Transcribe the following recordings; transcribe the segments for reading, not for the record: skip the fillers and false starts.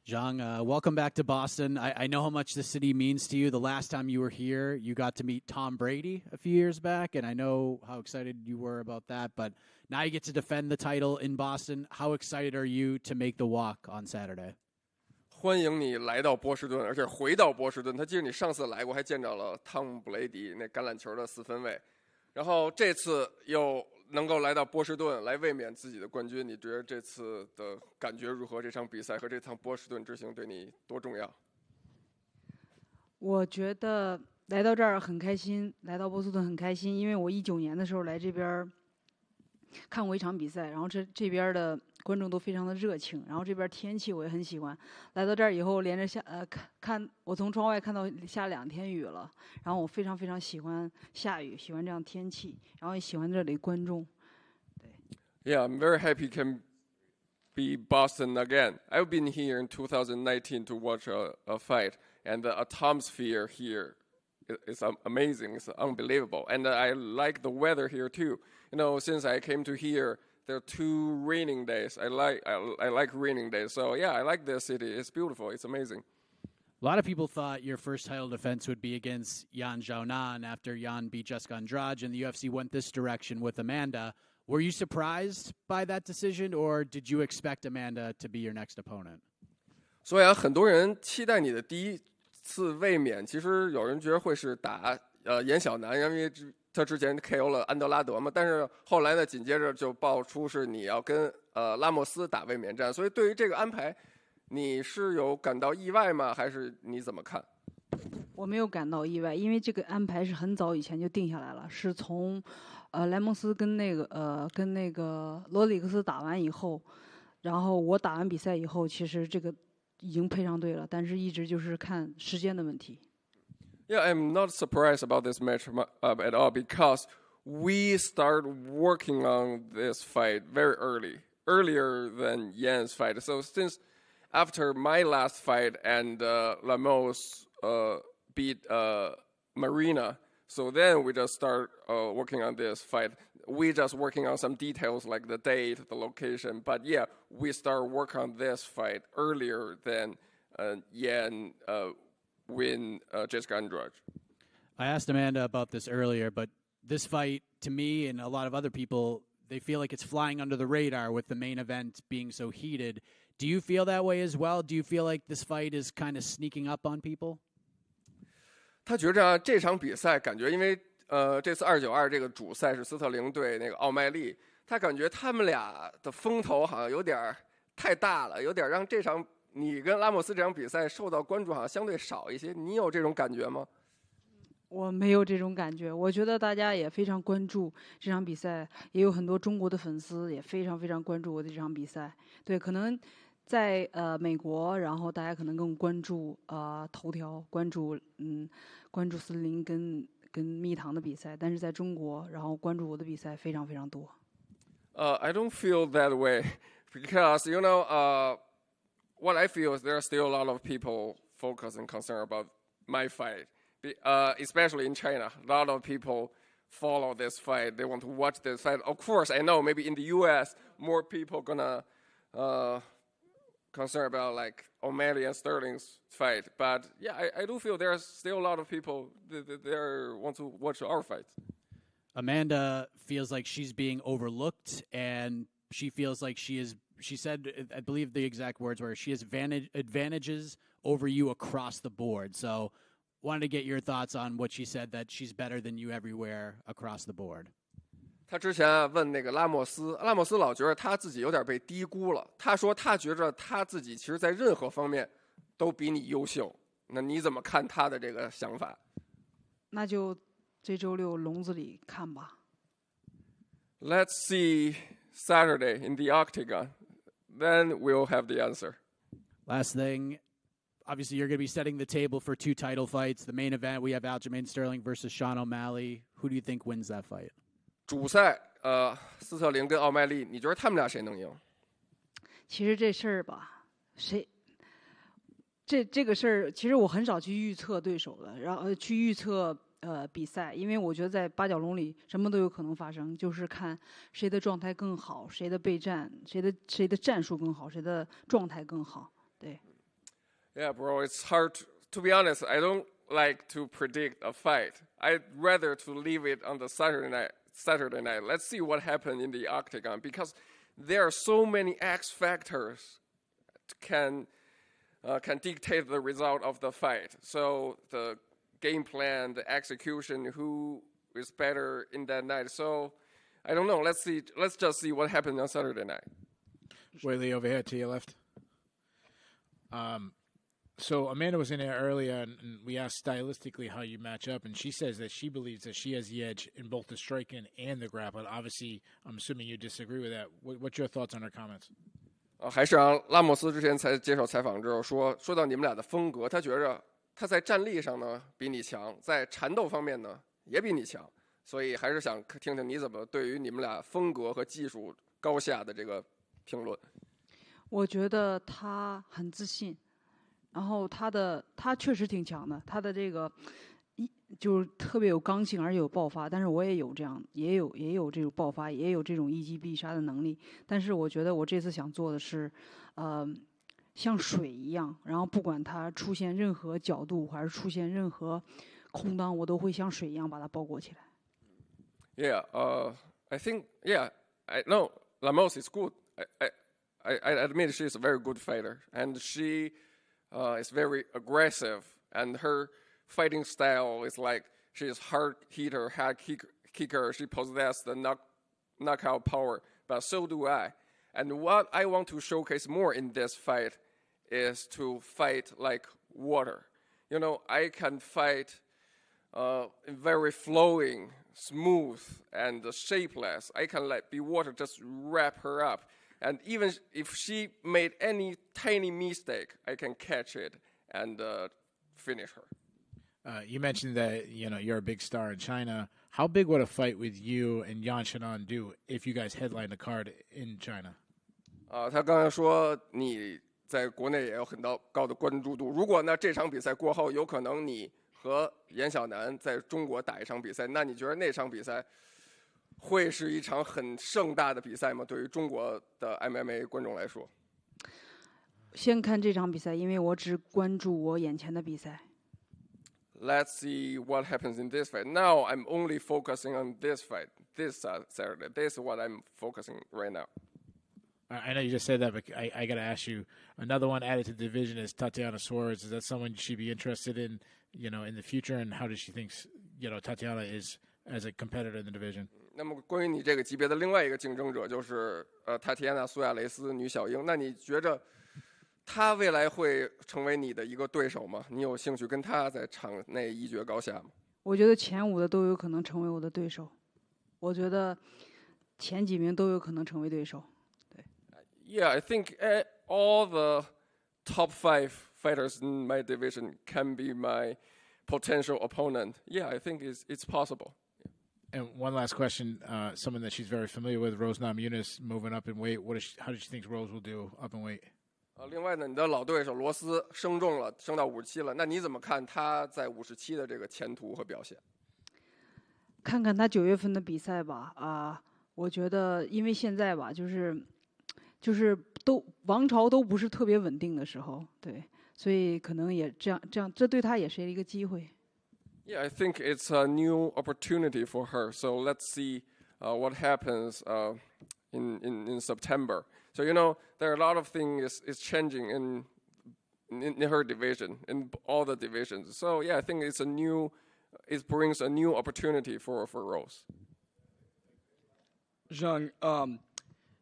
Zhang, welcome back to Boston. I know how much the city means to you. The last time you were here, you got to meet Tom Brady a few years back, and I know how excited you were about that. But now you get to defend the title in Boston. How excited are you to make the walk on Saturday? 欢迎你来到波士顿，而且回到波士顿。他记得你上次来过，还见着了汤姆·布雷迪那橄榄球的4分卫，然后这次又能够来到波士顿来卫冕自己的冠军，你觉得这次的感觉如何？这场比赛和这趟波士顿之行对你多重要？我觉得来到这儿很开心，来到波士顿很开心，因为我19年的时候来这边看过一场比赛，然后这边的观众都非常的热情，然后这边天气我也很喜欢。来到这儿以后，连着看我从窗外看到下2天雨了，然后我非常非常喜欢下雨，喜欢这样天气，然后也喜欢这里观众。对。Yeah, I'm very happy can be Boston again. I've been here in 2019 to watch a fight, and the atmosphere here is amazing. It's unbelievable, and I like the weather here too. You know, since I came to here, there are 2 raining days. I like raining days. So yeah, I like this city. It's beautiful. It's amazing. A lot of people thought your first title defense would be against Yan Xiaonan after Yan beat Jessica Andrade, and the UFC went this direction with Amanda. Were you surprised by that decision, or did you expect Amanda to be your next opponent? 所以很多人期待你的第一次卫冕，其实有人觉得会是打严小南，因为他之前 KO 了安德拉德嘛，但是后来呢，紧接着就爆出是你要跟拉莫斯打卫冕战，所以对于这个安排，你是有感到意外吗？还是你怎么看？我没有感到意外，因为这个安排是很早以前就定下来了，是从莱蒙斯跟那个罗里克斯打完以后，然后我打完比赛以后，其实这个已经配上队了，但是一直就是看时间的问题。Yeah, I'm not surprised about this match at all because we start working on this fight very earlier than Yan's fight. So since after my last fight and Lemos beat Marina, so then we just start working on this fight. We just working on some details like the date, the location. But yeah, we start work on this fight earlier than Yan win Jessica Andrade. I asked Amanda about this earlier, but this fight, to me and a lot of other people, they feel like it's flying under the radar with the main event being so heated. Do you feel that way as well? Do you feel like this fight is kind of sneaking up on people? 他觉着这场比赛感觉，因为这次292这个主赛是斯特林对那个奥麦利，他感觉他们俩的风头好像有点太大了，有点让这场你跟拉莫斯这场比赛受到关注好像相对少一些。你有这种感觉吗？我没有这种感觉，我觉得大家也非常关注这场比赛，也有很多中国的粉丝也非常非常关注我的这场比赛。对，可能在美国，然后大家可能更关注头条，关注斯林跟蜜糖的比赛，但是在中国，然后关注我的比赛非常非常多。I don't feel that way because you know what I feel is there are still a lot of people focused and concerned about my fight. Especially in China, a lot of people follow this fight. They want to watch this fight. Of course, I know maybe in the U.S. more people gonna concern about like O'Malley and Sterling's fight. But yeah, I do feel there's still a lot of people that want to watch our fight. Amanda feels like she's being overlooked, and she feels like she said, I believe the exact words were, she has advantages over you across the board. So wanted to get your thoughts on what she said, that she's better than you everywhere across the board. 他之前问那个拉莫斯老觉得他自己有点被低估了。他说他觉着他自己其实在任何方面都比你优秀。那你怎么看他的这个想法？那就这周六笼子里看吧。Let's see Saturday in the octagon. Then we'll have the answer. Last thing. Obviously, you're going to be setting the table for 2 title fights. The main event, we have Aljamain Sterling versus Sean O'Malley. Who do you think wins that fight? 主赛，斯特林跟奥麦利，你觉得他们俩谁能赢？其实这事儿吧，这个事儿，其实我很少去预测对手的，然后去预测比赛，因为我觉得在八角笼里什么都有可能发生，就是看谁的状态更好，谁的备战，谁的战术更好，谁的状态更好，对。Yeah, bro, it's hard. To be honest, I don't like to predict a fight. I'd rather to leave it on the Saturday night. Let's see what happened in the octagon because there are so many X factors can dictate the result of the fight. So the game plan, the execution, who is better in that night. So I don't know. Let's see. Let's just see what happened on Saturday night. Weili over here to your left. So Amanda was in there earlier, and we asked stylistically how you match up, and she says that she believes that she has the edge in both the striking and the grappling. Obviously, I'm assuming you disagree with that. What's your thoughts on her comments? 还是让拉莫斯之前才接受采访之后说到你们俩的风格，他觉着他在站立上呢比你强，在缠斗方面呢也比你强，所以还是想听听你怎么对于你们俩风格和技术高下的这个评论。我觉得他很自信，然后他确实挺强的，他的这个就是特别有刚性，而且有爆发。但是我也有这样，也有这种爆发，也有这种一击必杀的能力。但是我觉得我这次想做的是，像水一样，然后不管它出现任何角度，还是出现任何空当，我都会像水一样把它包裹起来。Yeah, I think I know Lemos is good. I admit she's a very good fighter, and she is very aggressive, and her fighting style is like she's hard hitter, hard kicker. She possesses the knockout power, but so do I. And what I want to showcase more in this fight is to fight like water. You know, I can fight very flowing, smooth, and shapeless. I can let be water just wrap her up. And even if she made any tiny mistake, I can catch it and finish her. You mentioned that you're a big star in China. How big would a fight with you and Yan Xiaonan do if you guys headline the card in China? 他刚才说你在国内也有很高的关注度。如果呢这场比赛过后，有可能你和严晓楠在中国打一场比赛，那你觉得那场比赛会是一场很盛大的比赛吗？对于中国的 MMA 观众来说，先看这场比赛，因为我只关注我眼前的比赛。Let's see what happens in this fight. Now I'm only focusing on this fight, this Saturday. This is what I'm focusing right now. I know you just said that, but I got to ask you. Another one added to the division is Tatiana Suarez. Is that someone she'd be interested in, in the future? And how does she think, Tatiana is as a competitor in the division? 那么关于你这个级别的另外一个竞争者就是塔提安娜·苏亚雷斯女小鹰，那你觉着她未来会成为你的一个对手吗？你有兴趣跟她在场内一决高下吗？我觉得前5的都有可能成为我的对手，我觉得前几名都有可能成为对手。对。Yeah, I think all the top 5 fighters in my division can be my potential opponent. Yeah, I think it's possible. And one last question, someone that she's very familiar with, Rose Namajunas, moving up in weight. How does she think Rose will do up in weight? 另外呢，你的老对手罗斯升重了，升到57了，那你怎么看他在57的这个前途和表现？看看他9月份的比赛吧，我觉得因为现在吧，就是都王朝都不是特别稳定的时候，对，所以可能也这样，这对他也是一个机会。Yeah, I think it's a new opportunity for her. So let's see what happens in September. So there are a lot of things is changing in her division, in all the divisions. So yeah, I think it brings a new opportunity for Rose. Zhang,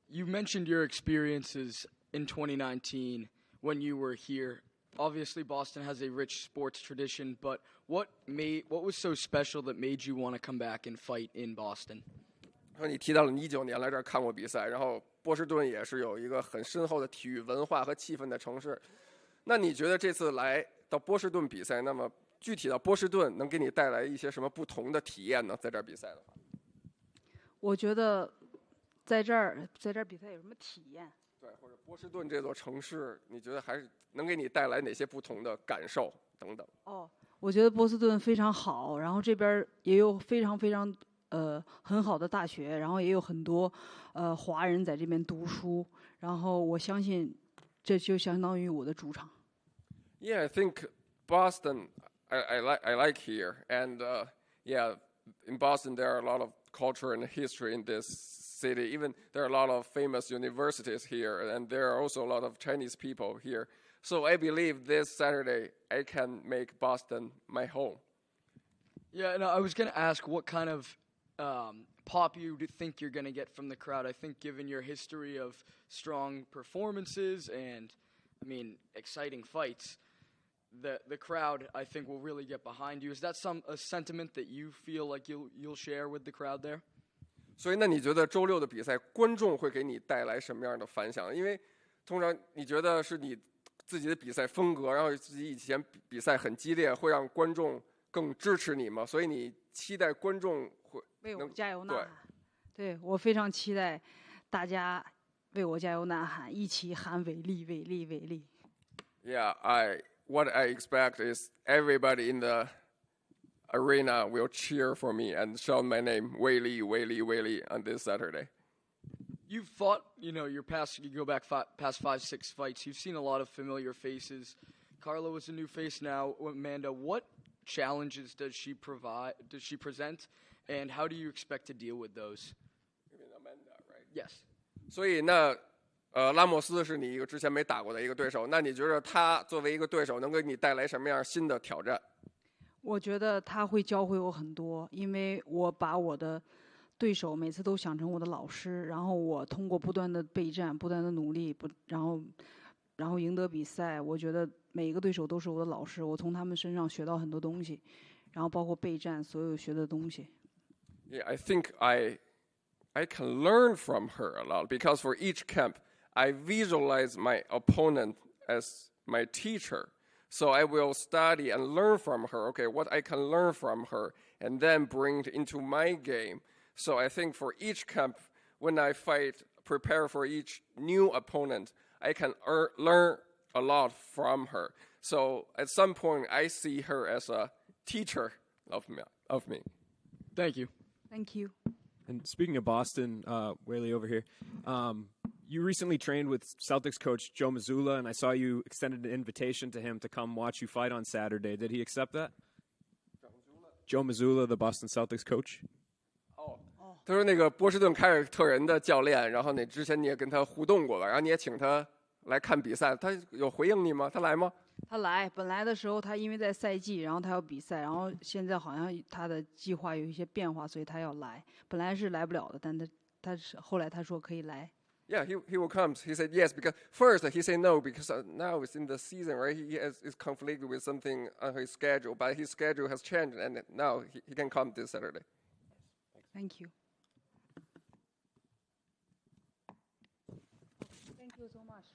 you mentioned your experiences in 2019 when you were here. Obviously, Boston has a rich sports tradition, but what was so special that made you want to come back and fight in Boston? 你提到了你19年来这儿看过比赛，然后波士顿也是有一个很深厚的体育文化和气氛的城市。那你觉得这次来到波士顿比赛，那么具体到波士顿能给你带来一些什么不同的体验呢？在这儿比赛的话，我觉得在这儿比赛有什么体验？对，或者波士顿这座城市，你觉得还是能给你带来哪些不同的感受等等？我觉得波士顿非常好，然后这边也有非常很好的大学，然后也有很多华人在这边读书，然后我相信这就相当于我的主场。Yeah, I think Boston, I like here. And yeah, in Boston, there are a lot of culture and history in this city. Even there are a lot of famous universities here, and there are also a lot of Chinese people here. So I believe this Saturday I can make Boston my home. Yeah, and I was going to ask what kind of pop you think you're going to get from the crowd. I think given your history of strong performances and, I mean, exciting fights, the crowd, I think, will really get behind you. Is that a sentiment that you feel like you'll share with the crowd there? 所以，那你觉得周六的比赛，观众会给你带来什么样的反响？因为通常你觉得是你自己的比赛风格，然后自己以前比赛很激烈，会让观众更支持你吗？所以你期待观众会为我加油呐喊。对，我非常期待大家为我加油呐喊，一起喊伟力，伟力，伟力。Yeah, what I expect is everybody in the arena will cheer for me and shout my name, Weili, Weili, Weili, on this Saturday. You've fought, you go back past 5-6 fights. You've seen a lot of familiar faces. Carla was a new face now. Amanda, what challenges does she present, and how do you expect to deal with those? You mean Amanda, right? Yes. 所以那拉莫斯是你一个之前没打过的一个对手，那你觉得他作为一个对手能给你带来什么样新的挑战？我觉得他会教会我很多，因为我把我的对手每次都想成我的老师，然后我通过不断的备战、不断的努力，然后赢得比赛。我觉得每一个对手都是我的老师，我从他们身上学到很多东西，然后包括备战所有学的东西。Yeah, I think I can learn from her a lot because for each camp I visualize my opponent as my teacher. So I will study and learn from her, okay, what I can learn from her, and then bring it into my game. So I think for each camp, when I prepare for each new opponent, I can learn a lot from her. So at some point, I see her as a teacher of me. Thank you. Thank you. And speaking of Boston, Weili over here, you recently trained with Celtics coach Joe Mazzulla, and I saw you extended an invitation to him to come watch you fight on Saturday. Did he accept that? Joe Mazzulla, the Boston Celtics coach. 他说那个波士顿凯尔特人的教练，然后之前你也跟他互动过了，然后你也请他来看比赛，他有回应你吗？他来吗？他来，本来的时候他因为在赛季，然后他要比赛，然后现在好像他的计划有一些变化，所以他要来。本来是来不了的，但后来他说可以来。Yeah, he will come. He said yes because first he said no because now it's in the season, right? He is conflicted with something on his schedule, but his schedule has changed, and now he can come this Saturday. Thank you. Thank you so much.